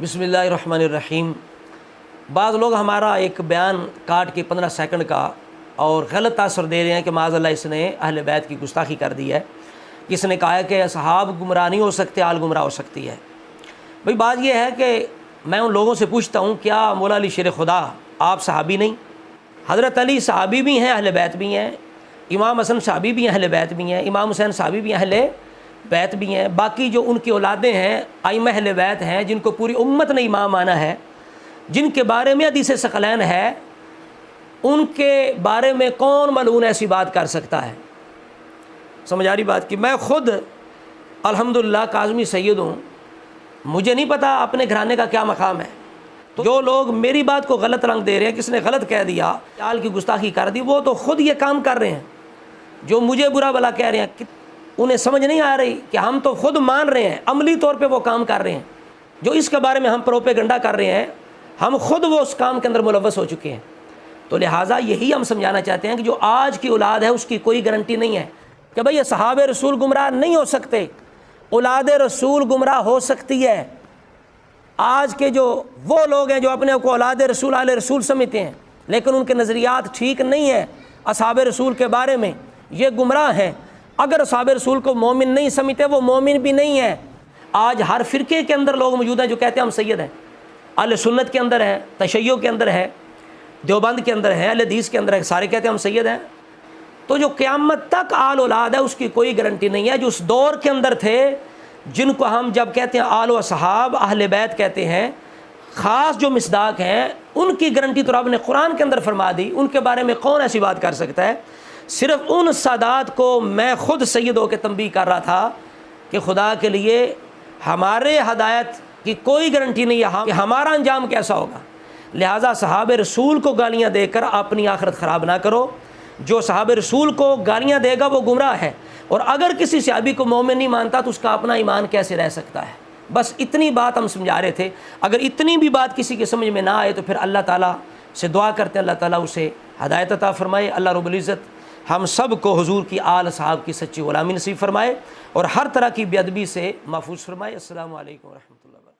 بسم اللہ الرحمن الرحیم۔ بعض لوگ ہمارا ایک بیان کاٹ کے 15 سیکنڈ کا اور غلط تاثر دے رہے ہیں کہ معاذ اللہ اس نے اہل بیت کی گستاخی کر دی ہے۔ اس نے کہا ہے کہ صحاب گمراہ نہیں ہو سکتے، آل گمراہ ہو سکتی ہے۔ بھئی بات یہ ہے کہ میں ان لوگوں سے پوچھتا ہوں، کیا مولا علی شیر خدا آپ صحابی نہیں؟ حضرت علی صحابی بھی ہیں، اہل بیت بھی ہیں، امام حسن صحابی بھی ہیں، اہل بیت بھی ہیں، امام حسین صحابی بھی ہیں، اہل بیت بھی ہیں۔ باقی جو ان کی اولادیں ہیں ائمہ اہل بیت ہیں، جن کو پوری امت نے امام مانا ہے، جن کے بارے میں حدیث ثقلین ہے، ان کے بارے میں کون ملعون ایسی بات کر سکتا ہے؟ سمجھ آ رہی بات کی؟ میں خود الحمدللہ کاظمی سید ہوں، مجھے نہیں پتا اپنے گھرانے کا کیا مقام ہے۔ تو جو لوگ میری بات کو غلط رنگ دے رہے ہیں، کس نے غلط کہہ دیا، آل کی گستاخی کر دی، وہ تو خود یہ کام کر رہے ہیں۔ جو مجھے برا بلا کہہ رہے ہیں، انہیں سمجھ نہیں آ رہی کہ ہم تو خود مان رہے ہیں، عملی طور پہ وہ کام کر رہے ہیں جو اس کے بارے میں ہم پروپیگنڈا کر رہے ہیں، ہم خود وہ اس کام کے اندر ملوث ہو چکے ہیں۔ تو لہٰذا یہی ہم سمجھانا چاہتے ہیں کہ جو آج کی اولاد ہے اس کی کوئی گارنٹی نہیں ہے کہ بھئی یہ صحاب رسول گمراہ نہیں ہو سکتے، اولاد رسول گمراہ ہو سکتی ہے۔ آج کے جو وہ لوگ ہیں جو اپنے کو اولاد رسول آل رسول سمجھتے ہیں لیکن ان کے نظریات ٹھیک نہیں ہیں اصحاب رسول کے بارے میں، یہ گمراہ ہیں۔ اگر اصحاب رسول کو مومن نہیں سمجھتے، وہ مومن بھی نہیں ہیں۔ آج ہر فرقے کے اندر لوگ موجود ہیں جو کہتے ہیں ہم سید ہیں، اہل سنت کے اندر ہے، تشیع کے اندر ہے، دیوبند کے اندر ہے، اہل حدیث کے اندر ہے، سارے کہتے ہیں ہم سید ہیں۔ تو جو قیامت تک آل اولاد ہے اس کی کوئی گارنٹی نہیں ہے۔ جو اس دور کے اندر تھے، جن کو ہم جب کہتے ہیں آل و صحاب اہل بیت کہتے ہیں، خاص جو مصداق ہیں، ان کی گارنٹی تو رب نے قرآن کے اندر فرما دی۔ ان کے بارے میں کون ایسی بات کر سکتا ہے؟ صرف ان سادات کو میں خود سید ہو کے تنبیہ کر رہا تھا کہ خدا کے لیے ہمارے ہدایت کی کوئی گارنٹی نہیں ہے کہ ہمارا انجام کیسا ہوگا۔ لہٰذا صحاب رسول کو گالیاں دے کر اپنی آخرت خراب نہ کرو۔ جو صحاب رسول کو گالیاں دے گا وہ گمراہ ہے، اور اگر کسی صحابی کو مومن نہیں مانتا تو اس کا اپنا ایمان کیسے رہ سکتا ہے؟ بس اتنی بات ہم سمجھا رہے تھے۔ اگر اتنی بھی بات کسی کے سمجھ میں نہ آئے تو پھر اللہ تعالیٰ سے دعا کرتے ہیں اللہ تعالیٰ اسے ہدایت عطا فرمائے۔ اللہ رب العزت ہم سب کو حضور کی آل صحاب کی سچی غلامی نصیب فرمائے اور ہر طرح کی بے ادبی سے محفوظ فرمائے۔ السلام علیکم ورحمۃ اللہ۔